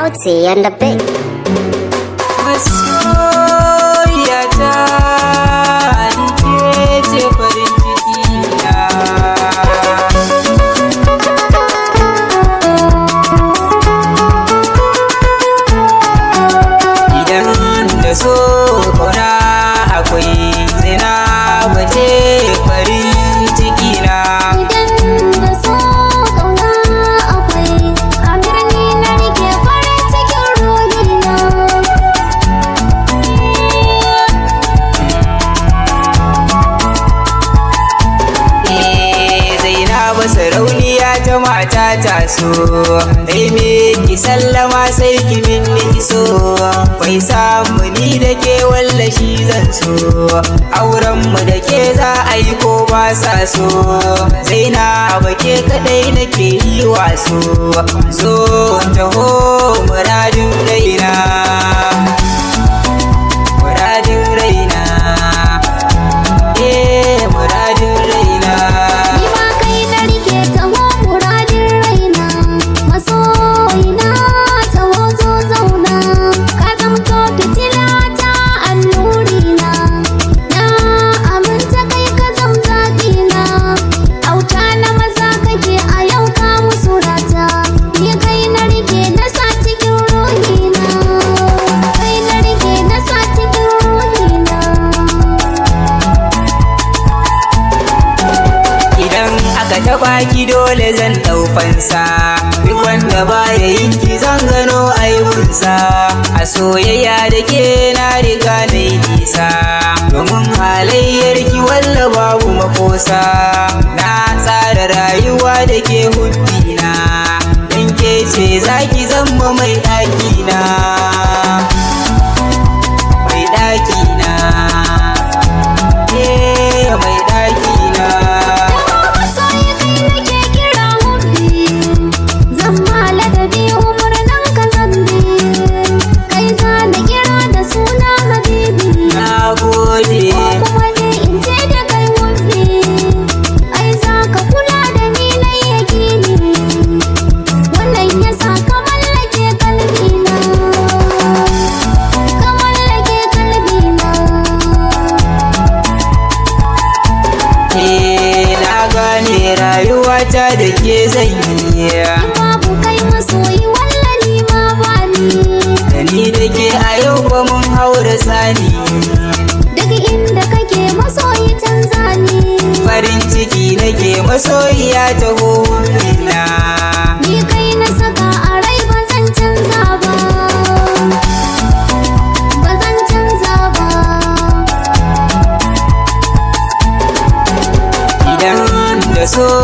Sauti and the beat. Masoyiyata ni ke ce farin ciki na. Idan da so kauna akwai zina wace farin ciki na. Sarauniya ta mata ta so dai me ki sallama sai ki minni so bai samu ni da ke wallashi zan so auren mu da ke za a yi ko ba sa so zaina ba ke kadai nake yi waso so taho muradin raina muradin raina muradin raina. Ta baki dole zan fansa duk wanda baya yin ki zan gano aibunsa a soyayya da ke na riga na yi nisa domin halayyar ki walla babu makosa na tsara rayuwa da ke hubbina dan ke ce zaki zama mai ɗakina mai ɗakina mai ɗakina. Rayuwata da ke zan yi babu kai masoyi wallani ma bani da ni da ke a yau ba mun haura tsani daga inda kake masoyi canzani farin ciki nake masoyiya ta hohuna ni kai na saka a rai ba zan canza ba ba zan canza ba idan da so